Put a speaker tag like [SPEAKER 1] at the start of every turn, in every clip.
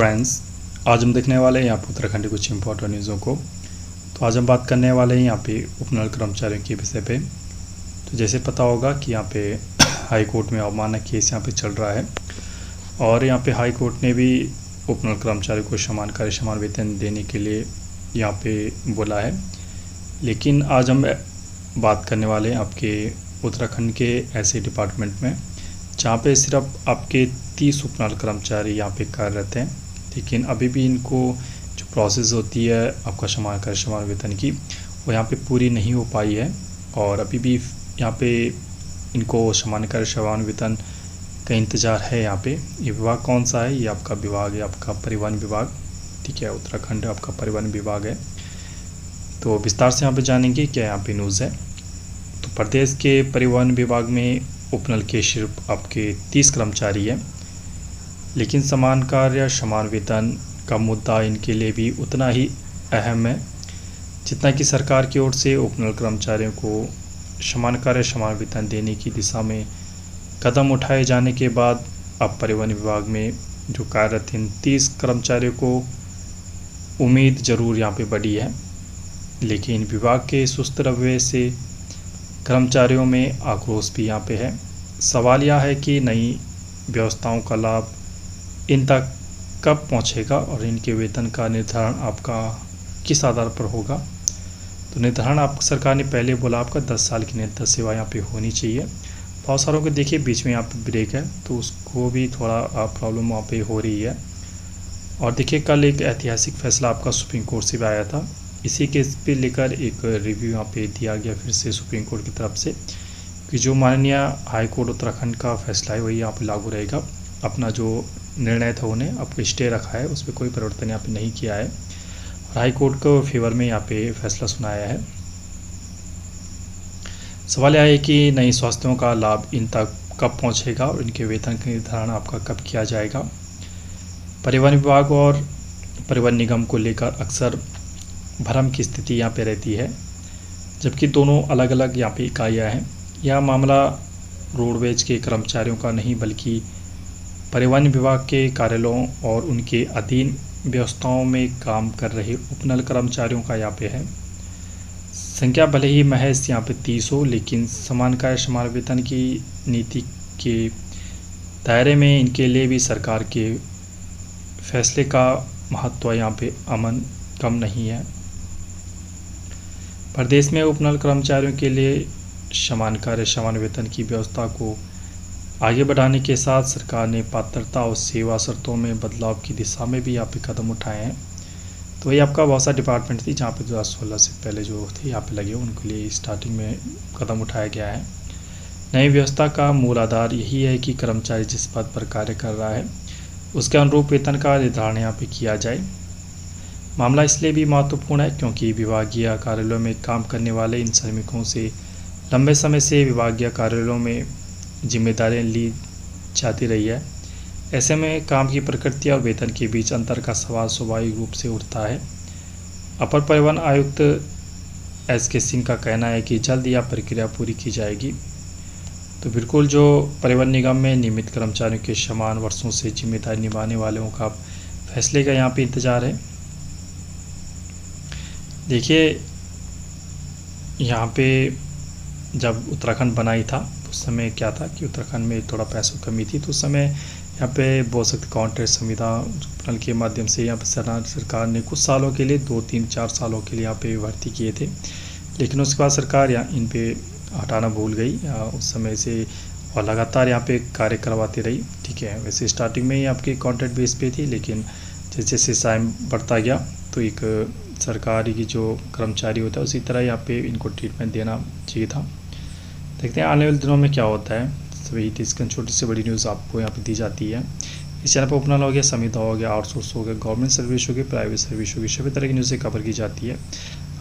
[SPEAKER 1] Friends, आज हम देखने वाले हैं यहाँ पे उत्तराखंड की कुछ इंपॉर्टेंट न्यूज़ों को। तो आज हम बात करने वाले हैं यहाँ पे उपनल कर्मचारियों के विषय पे। तो जैसे पता होगा कि यहाँ पे हाई कोर्ट में अवमानना केस यहाँ पे चल रहा है और यहाँ पे हाई कोर्ट ने भी उपनल कर्मचारियों को समान कार्य समान वेतन देने के लिए यहाँ पे बोला है। लेकिन आज हम बात करने वाले हैं आपके उत्तराखंड के ऐसे डिपार्टमेंट में जहाँ पे सिर्फ आपके 30 उपनल कर्मचारी यहाँ पे कार्यरत हैं, लेकिन अभी भी इनको जो प्रोसेस होती है आपका समान कार्य समान वेतन की वो यहाँ पे पूरी नहीं हो पाई है और अभी भी यहाँ पे इनको समान कार्य समान वेतन का इंतज़ार है। यहाँ पे ये विभाग कौन सा है? ये आपका विभाग है आपका परिवहन विभाग, ठीक है। उत्तराखंड आपका परिवहन विभाग है। तो विस्तार से यहाँ पे जानेंगे क्या यहाँ पे न्यूज़ है। तो प्रदेश के परिवहन विभाग में उपनल के सिर्फ आपके 30 कर्मचारी हैं, लेकिन समान कार्य समान वेतन का मुद्दा इनके लिए भी उतना ही अहम है जितना कि सरकार की ओर से उपनल कर्मचारियों को समान कार्य समान वेतन देने की दिशा में कदम उठाए जाने के बाद अब परिवहन विभाग में जो कार्यरत इन 30 कर्मचारियों को उम्मीद ज़रूर यहाँ पे बढ़ी है। लेकिन विभाग के सुस्त रवैये से कर्मचारियों में आक्रोश भी यहाँ पे है। सवाल यह है कि नई व्यवस्थाओं का लाभ इन तक कब पहुँचेगा और इनके वेतन का निर्धारण आपका किस आधार पर होगा। तो निर्धारण आप सरकार ने पहले बोला आपका 10 साल की निरंतर सेवा यहाँ पे होनी चाहिए। बहुत सारों को देखिए बीच में यहाँ पे ब्रेक है तो उसको भी थोड़ा प्रॉब्लम वहाँ पे हो रही है। और देखिए कल एक ऐतिहासिक फैसला आपका सुप्रीम कोर्ट से भी आया था। इसी केस पे लेकर एक रिव्यू यहाँ पे दिया गया फिर से सुप्रीम कोर्ट की तरफ से कि जो माननीय हाई कोर्ट उत्तराखंड का फैसला है वही यहाँ पे लागू रहेगा। अपना जो निर्णय था उन्हें आपको स्टे रखा है, उस पर कोई परिवर्तन यहाँ पे नहीं किया है और हाई कोर्ट को फेवर में यहाँ पे फैसला सुनाया है। सवाल यह है कि नई स्वास्थ्यों का लाभ इन तक कब पहुँचेगा और इनके वेतन का निर्धारण आपका कब किया जाएगा। परिवहन विभाग और परिवहन निगम को लेकर अक्सर भ्रम की स्थिति यहाँ पे रहती है, जबकि दोनों अलग अलग यहाँ पे इकाइयाँ हैं। यह मामला रोडवेज के कर्मचारियों का नहीं बल्कि परिवहन विभाग के कार्यालयों और उनके अधीन व्यवस्थाओं में काम कर रहे उपनल कर्मचारियों का यहाँ पे है। संख्या भले ही महज यहाँ पे 30 हो, लेकिन समान कार्य समान वेतन की नीति के दायरे में इनके लिए भी सरकार के फैसले का महत्व यहाँ पे अमन कम नहीं है। प्रदेश में उपनल कर्मचारियों के लिए समान कार्य समान वेतन की व्यवस्था को आगे बढ़ाने के साथ सरकार ने पात्रता और सेवा शर्तों में बदलाव की दिशा में भी यहाँ पे कदम उठाए हैं। तो ये आपका बहुत सा डिपार्टमेंट थी जहाँ पे 2016 से पहले जो थे यहाँ पे लगे उनके लिए स्टार्टिंग में कदम उठाया गया है। नई व्यवस्था का मूल आधार यही है कि कर्मचारी जिस पद पर कार्य कर रहा है उसके अनुरूप वेतन का निर्धारण यहाँ पे किया जाए। मामला इसलिए भी महत्वपूर्ण है क्योंकि विभागीय कार्यालयों में काम करने वाले इन श्रमिकों से लंबे समय से विभागीय कार्यालयों में जिम्मेदारियां ली जाती रही है। ऐसे में काम की प्रकृति और वेतन के बीच अंतर का सवाल स्वाभाविक रूप से उठता है। अपर परिवहन आयुक्त SK सिंह का कहना है कि जल्द यह प्रक्रिया पूरी की जाएगी। तो बिल्कुल जो परिवहन निगम में नियमित कर्मचारियों के समान वर्षों से जिम्मेदारी निभाने वालों का फैसले का यहाँ पे इंतज़ार है। देखिए यहाँ पे जब उत्तराखंड बना ही था उस समय क्या था कि उत्तराखंड में थोड़ा पैसों की कमी थी, तो उस समय यहाँ पे बोल सकते कॉन्ट्रैक्ट संविदा के माध्यम से यहाँ पे सरकार ने कुछ सालों के लिए 2-3-4 सालों के लिए यहाँ पे भर्ती किए थे। लेकिन उसके बाद सरकार इन पे हटाना भूल गई उस समय से और लगातार यहाँ पे कार्य करवाती रही, ठीक है। वैसे स्टार्टिंग में ही आपकी कॉन्ट्रैक्ट बेस पे थी, लेकिन जैसे जैसे टाइम बढ़ता गया तो एक सरकारी की जो कर्मचारी होता है उसी तरह यहाँ पे इनको ट्रीटमेंट देना चाहिए था। देखते हैं आने वाले दिनों में क्या होता है। सभी इसकी छोटी से बड़ी न्यूज़ आपको यहाँ पे दी जाती है। इस चैनल पर उपनल हो गया, संविदा हो गया, आउटसोर्स हो गया, गवर्नमेंट सर्विस होगी, प्राइवेट सर्विस होगी, सभी तरह की न्यूज़ें कवर की जाती है।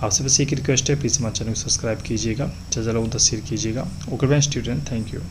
[SPEAKER 1] आपसे बस एक रिक्वेस्ट है, प्लीज़ हमारे चैनल को सब्सक्राइब कीजिएगा, ज़्यादा लोगों तक शेयर कीजिएगा। Okay student, thank you.